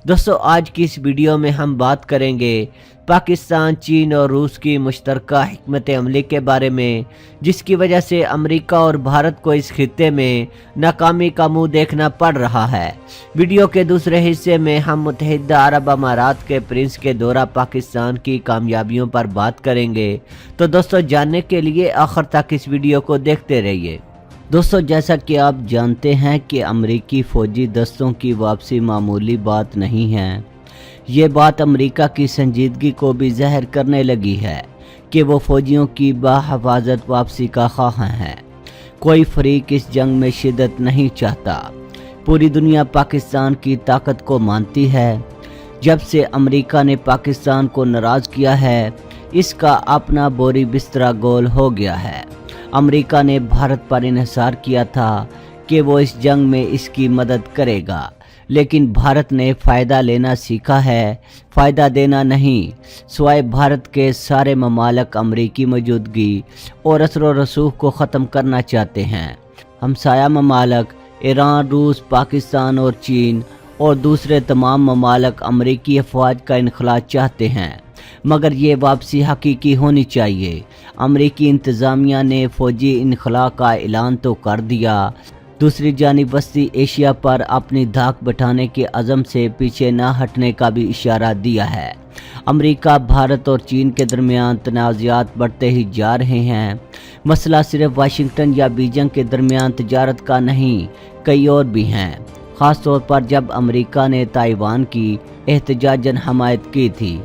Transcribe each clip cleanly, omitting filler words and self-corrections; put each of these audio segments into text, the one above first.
दोस्तों आज की इस वीडियो में हम बात करेंगे पाकिस्तान, चीन और रूस की मुश्तरका हिकमत अमली के बारे में, जिसकी वजह से अमेरिका और भारत को इस खित्ते में नाकामी का मुंह देखना पड़ रहा है। वीडियो के दूसरे हिस्से में हम मुत्तहिदा अरब अमारात के प्रिंस के दौरा पाकिस्तान की कामयाबियों पर बात करेंगे। तो दोस्तों जानने के लिए आखिर तक इस वीडियो को देखते रहिए। दोस्तों जैसा कि आप जानते हैं कि अमेरिकी फ़ौजी दस्तों की वापसी मामूली बात नहीं है। ये बात अमेरिका की संजीदगी को भी ज़ाहिर करने लगी है कि वो फ़ौजियों की बाहिफाजत वापसी का ख्वाह है। कोई फरीक इस जंग में शिद्दत नहीं चाहता। पूरी दुनिया पाकिस्तान की ताकत को मानती है। जब से अमेरिका ने पाकिस्तान को नाराज़ किया है, इसका अपना बोरी बिस्तरा गोल हो गया है। अमेरिका ने भारत पर इन्हिसार किया था कि वो इस जंग में इसकी मदद करेगा, लेकिन भारत ने फ़ायदा लेना सीखा है, फ़ायदा देना नहीं। सिवाय भारत के सारे ममालिक अमेरिकी मौजूदगी और असर व रसूख को ख़त्म करना चाहते हैं। हमसाया ममालिक ईरान, रूस, पाकिस्तान और चीन और दूसरे तमाम ममालिक अमेरिकी अफवाज का इनखला चाहते हैं, मगर ये वापसी हकीकी होनी चाहिए। अमेरिकी इंतज़ामिया ने फ़ौजी इनखला का ऐलान तो कर दिया, दूसरी जानिब वस्ती एशिया पर अपनी धाक बैठाने के अज़म से पीछे न हटने का भी इशारा दिया है। अमेरिका, भारत और चीन के दरमियान तनाज़ात बढ़ते ही जा रहे हैं। मसला सिर्फ वाशिंगटन या बीजिंग के दरमियान तजारत का नहीं, कई और भी हैं। ख़ास तौर पर जब अमेरिका ने ताइवान की एहतजाजन हमायत की थी।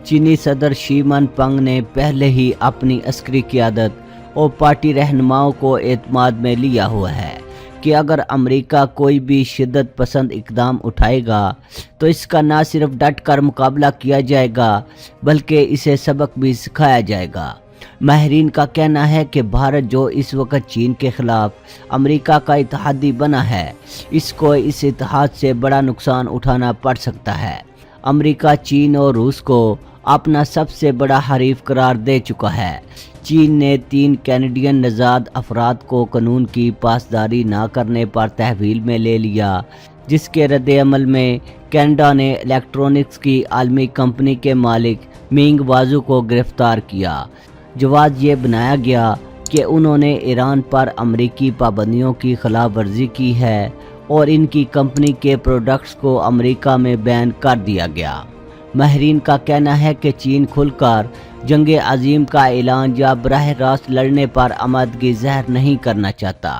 चीनी सदर शी जिनपिंग ने पहले ही अपनी अस्करी क़यादत और पार्टी रहनुमाओं को एतमाद में लिया हुआ है कि अगर अमेरिका कोई भी शिद्दत पसंद इकदाम उठाएगा तो इसका न सिर्फ डट कर मुकाबला किया जाएगा, बल्कि इसे सबक भी सिखाया जाएगा। माहिरीन का कहना है कि भारत, जो इस वक्त चीन के खिलाफ अमेरिका का इत्तेहादी बना है, इसको इस इत्तेहाद से बड़ा नुकसान उठाना पड़ सकता है। अमेरिका चीन और रूस को अपना सबसे बड़ा हरीफ करार दे चुका है। चीन ने 3 कैनेडियन नज़ाद अफराद को कानून की पासदारी ना करने पर तहवील में ले लिया, जिसके रद्द-ए-अमल में कनाडा ने इलेक्ट्रॉनिक्स की आलमी कंपनी के मालिक मिंग वाजू को गिरफ्तार किया। जवाब ये बनाया गया कि उन्होंने ईरान पर अमेरिकी पाबंदियों की खिलाफ वर्जी की है और इनकी कंपनी के प्रोडक्ट्स को अमेरिका में बैन कर दिया गया। माहिरीन का कहना है कि चीन खुलकर जंग अजीम का ऐलान या बराह रास्त लड़ने पर आमादगी ज़ाहिर नहीं करना चाहता,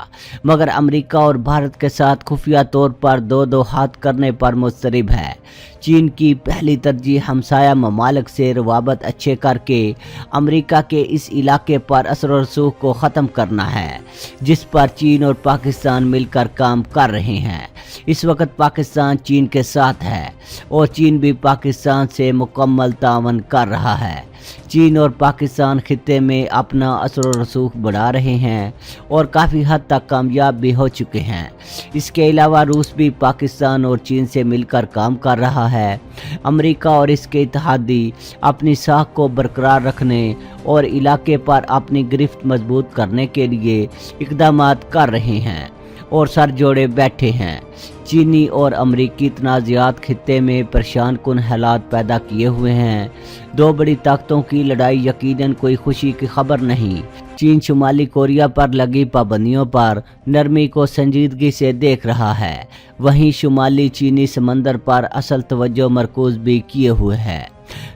मगर अमेरिका और भारत के साथ खुफिया तौर पर दो हाथ करने पर मुस्तरब है। चीन की पहली तरजीह हमसाया ममालिक से रवाबत अच्छे करके अमेरिका के इस इलाके पर असर व रसूख को ख़त्म करना है, जिस पर चीन और पाकिस्तान मिलकर काम कर रहे हैं। इस वक्त पाकिस्तान चीन के साथ है और चीन भी पाकिस्तान से मुकम्मल तावन कर रहा है। चीन और पाकिस्तान खित्ते में अपना असर व रसूख बढ़ा रहे हैं और काफ़ी हद तक कामयाब भी हो चुके हैं। इसके अलावा रूस भी पाकिस्तान और चीन से मिलकर काम कर रहा है। अमेरिका और इसके इत्तेहादी अपनी साख को बरकरार रखने और इलाके पर अपनी गिरफ्त मजबूत करने के लिए इक़दामात कर रहे हैं और सर जोड़े बैठे हैं। चीनी और अमेरिकी तनाज़ात खित्ते में परेशान कुन हालात पैदा किए हुए हैं। 2 बड़ी ताकतों की लड़ाई यकीनन कोई खुशी की खबर नहीं। चीन शुमाली कोरिया पर लगी पाबंदियों पर नरमी को संजीदगी से देख रहा है, वहीं शुमाली चीनी समंदर पर असल तवज्जो मरकूज़ भी किए हुए है।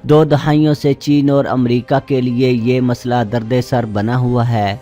2 दहाइयों से चीन और अमेरिका के लिए ये मसला दर्द सर बना हुआ है।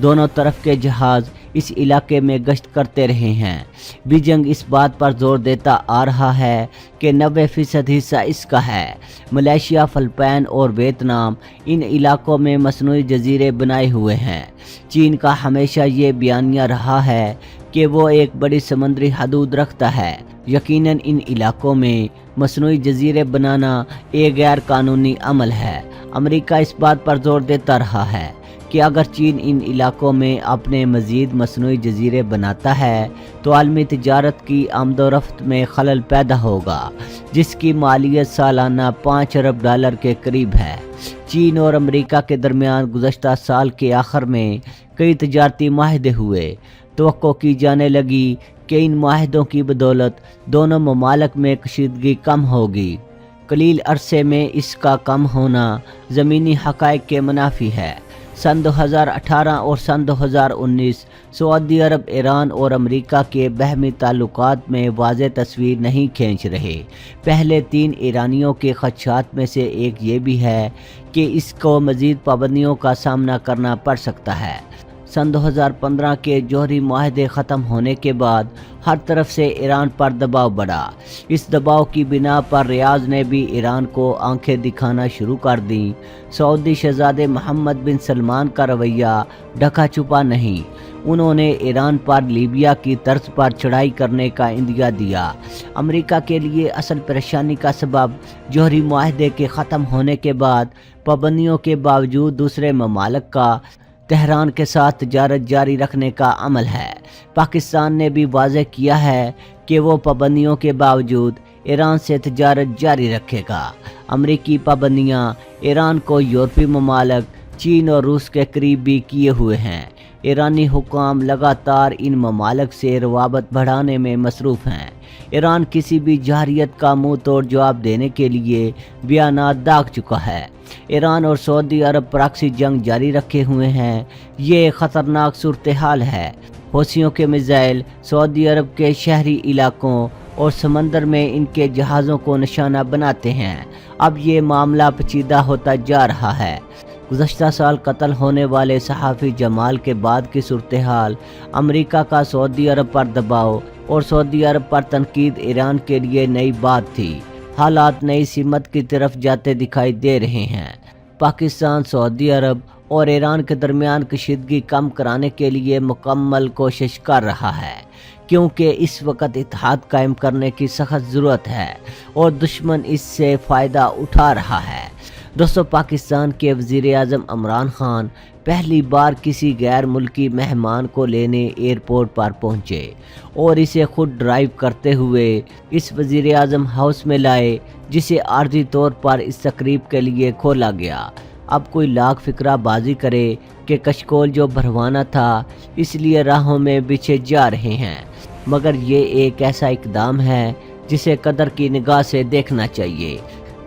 दोनों तरफ के जहाज़ इस इलाके में गश्त करते रहे हैं। बीजिंग इस बात पर जोर देता आ रहा है कि 90% हिस्सा इसका है। मलेशिया, फिलिपाइन और वियतनाम इन इलाकों में मसनूई जजीरे बनाए हुए हैं। चीन का हमेशा ये बयानिया रहा है कि वो एक बड़ी समुद्री हदूद रखता है। यकीनन इन इलाकों में मसनूई जजीरे बनाना एक गैर कानूनी अमल है। अमेरिका इस बात पर जोर देता रहा है कि अगर चीन इन इलाकों में अपने मज़ीद मसनूई जजीरे बनाता है तो आलमी तिजारत की आमदोरफ्त में खलल पैदा होगा, जिसकी मालियत सालाना $5 अरब के करीब है। चीन और अमेरिका के दरमियान गुज़श्ता साल के आखिर में कई तिजारती माहदे हुए। तवक्को की जाने लगी کہ ان معاہدوں کی بدولت دونوں ممالک میں کشیدگی کم ہوگی۔ قلیل عرصے میں اس کا کم ہونا زمینی حقائق کے منافی ہے۔ سن 2018 اور سن 2019 سعودی عرب ایران اور امریکہ کے باہمی تعلقات میں واضح تصویر نہیں کھینچ رہے۔ پہلے 3 ایرانیوں کے خدشات میں سے ایک یہ بھی ہے کہ اس کو مزید پابندیوں کا سامنا کرنا پڑ سکتا ہے۔ سن 2015 کے جوہری معاہدے ختم ہونے کے بعد ہر طرف سے ایران پر دباؤ بڑھا۔ اس دباؤ کی بنا پر ریاض نے بھی ایران کو آنکھیں دکھانا شروع کر دیں۔ سعودی شہزادے محمد بن سلمان کا رویہ ڈھکا چھپا نہیں۔ انہوں نے ایران پر لیبیا کی طرز پر چڑھائی کرنے کا عندیہ دیا۔ امریکہ کے لیے اصل پریشانی کا سبب جوہری معاہدے کے ختم ہونے کے بعد پابندیوں کے باوجود دوسرے ممالک کا تہران کے ساتھ تجارت جاری رکھنے کا عمل ہے۔ پاکستان نے بھی واضح کیا ہے کہ وہ پابندیوں کے باوجود ایران سے تجارت جاری رکھے گا۔ امریکی پابندیاں ایران کو یورپی ممالک چین اور روس کے قریب بھی کیے ہوئے ہیں۔ ایرانی حکام لگاتار ان ممالک سے روابط بڑھانے میں مصروف ہیں۔ ایران کسی بھی جارحیت کا منہ توڑ جواب دینے کے لیے بیانات داغ چکا ہے۔ ایران اور سعودی عرب پراکسی جنگ جاری رکھے ہوئے ہیں۔ یہ ایک خطرناک صورتحال ہے۔ حوثیوں کے میزائل سعودی عرب کے شہری علاقوں اور سمندر میں ان کے جہازوں کو نشانہ بناتے ہیں۔ اب یہ معاملہ پیچیدہ ہوتا جا رہا ہے۔ گزشتہ سال قتل ہونے والے صحافی جمال کے بعد کی صورتحال، امریکہ کا سعودی عرب پر دباؤ اور سعودی عرب پر تنقید ایران کے لیے نئی بات تھی۔ حالات نئی سمت کی طرف جاتے دکھائی دے رہے ہیں۔ پاکستان سعودی عرب اور ایران کے درمیان کشیدگی کم کرانے کے لیے مکمل کوشش کر رہا ہے، کیونکہ اس وقت اتحاد قائم کرنے کی سخت ضرورت ہے اور دشمن اس سے فائدہ اٹھا رہا ہے۔ دوستو، پاکستان کے وزیر اعظم عمران خان پہلی بار کسی غیر ملکی مہمان کو لینے ایئرپورٹ پر پہنچے اور اسے خود ڈرائیو کرتے ہوئے اس وزیر اعظم ہاؤس میں لائے، جسے عارضی طور پر اس تقریب کے لیے کھولا گیا۔ اب کوئی لاکھ فکرہ بازی کرے کہ کشکول جو بھروانا تھا اس لیے راہوں میں بچھے جا رہے ہیں، مگر یہ ایک ایسا اقدام ہے جسے قدر کی نگاہ سے دیکھنا چاہیے۔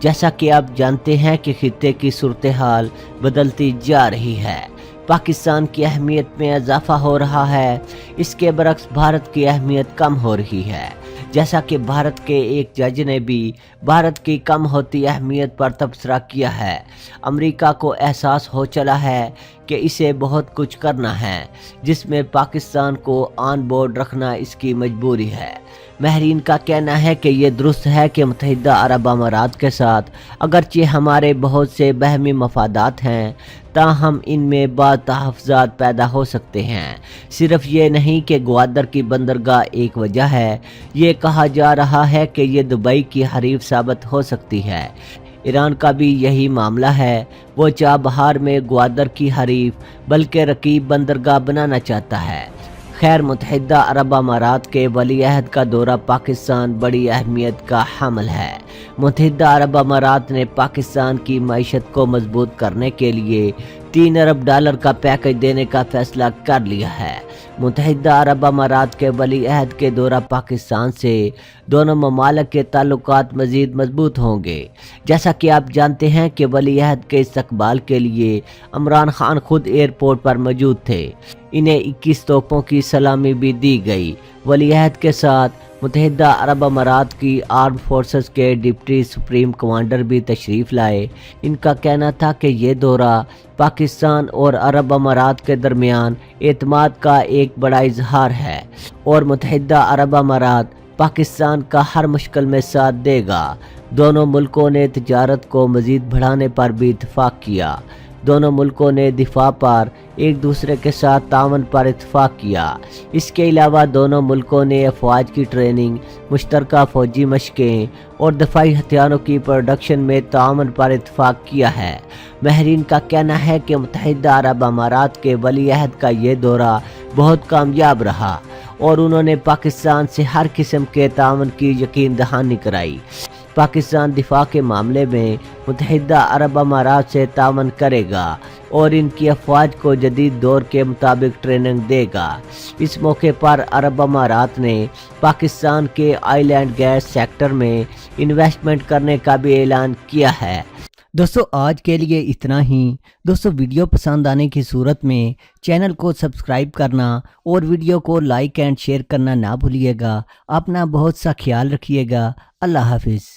جیسا کہ آپ جانتے ہیں کہ خطے کی صورتحال بدلتی جا رہی ہے، پاکستان کی اہمیت میں اضافہ ہو رہا ہے، اس کے برعکس بھارت کی اہمیت کم ہو رہی ہے۔ جیسا کہ بھارت کے ایک جج نے بھی بھارت کی کم ہوتی اہمیت پر تبصرہ کیا ہے۔ امریکہ کو احساس ہو چلا ہے کہ اسے بہت کچھ کرنا ہے، جس میں پاکستان کو آن بورڈ رکھنا اس کی مجبوری ہے۔ ماہرین کا کہنا ہے کہ یہ درست ہے کہ متحدہ عرب امارات کے ساتھ اگرچہ ہمارے بہت سے باہمی مفادات ہیں، تاہم ان میں بعض تحفظات پیدا ہو سکتے ہیں۔ صرف یہ نہیں کہ گوادر کی بندرگاہ ایک وجہ ہے، یہ کہا جا رہا ہے کہ یہ دبئی کی حریف ثابت ہو سکتی ہے۔ ایران کا بھی یہی معاملہ ہے، وہ چابہار میں گوادر کی حریف بلکہ رقیب بندرگاہ بنانا چاہتا ہے۔ خیر، متحدہ عرب امارات کے ولی عہد کا دورہ پاکستان بڑی اہمیت کا حامل ہے۔ متحدہ عرب امارات نے پاکستان کی معیشت کو مضبوط کرنے کے لیے $3 ارب کا پیکج دینے کا فیصلہ کر لیا ہے۔ متحدہ عرب امارات کے ولی عہد کے دورہ پاکستان سے دونوں ممالک کے تعلقات مزید مضبوط ہوں گے۔ جیسا کہ آپ جانتے ہیں کہ ولی عہد کے استقبال کے لیے عمران خان خود ایئرپورٹ پر موجود تھے۔ انہیں 21 توپوں کی سلامی بھی دی گئی۔ ولی عہد کے ساتھ متحدہ عرب امارات کی آرم فورسز کے ڈپٹی سپریم کمانڈر بھی تشریف لائے۔ ان کا کہنا تھا کہ یہ دورہ پاکستان اور عرب امارات کے درمیان اعتماد کا ایک بڑا اظہار ہے اور متحدہ عرب امارات پاکستان کا ہر مشکل میں ساتھ دے گا۔ دونوں ملکوں نے تجارت کو مزید بڑھانے پر بھی اتفاق کیا۔ دونوں ملکوں نے دفاع پر ایک دوسرے کے ساتھ تعاون پر اتفاق کیا۔ اس کے علاوہ دونوں ملکوں نے افواج کی ٹریننگ، مشترکہ فوجی مشقیں اور دفاعی ہتھیاروں کی پروڈکشن میں تعاون پر اتفاق کیا ہے۔ ماہرین کا کہنا ہے کہ متحدہ عرب امارات کے ولی عہد کا یہ دورہ بہت کامیاب رہا اور انہوں نے پاکستان سے ہر قسم کے تعاون کی یقین دہانی کرائی۔ पाकिस्तान दिफा के मामले में मुत्तहिदा अरब अमारात से तावन करेगा और इनकी अफवाज को जदीद दौर के मुताबिक ट्रेनिंग देगा। इस मौके पर अरब अमारात ने पाकिस्तान के ऑयल एंड गैस सेक्टर में इन्वेस्टमेंट करने का भी ऐलान किया है। दोस्तों आज के लिए इतना ही। दोस्तों वीडियो पसंद आने की सूरत में चैनल को सब्सक्राइब करना और वीडियो को लाइक एंड शेयर करना ना भूलिएगा। अपना बहुत सा ख्याल रखिएगा। अल्लाह हाफिज़।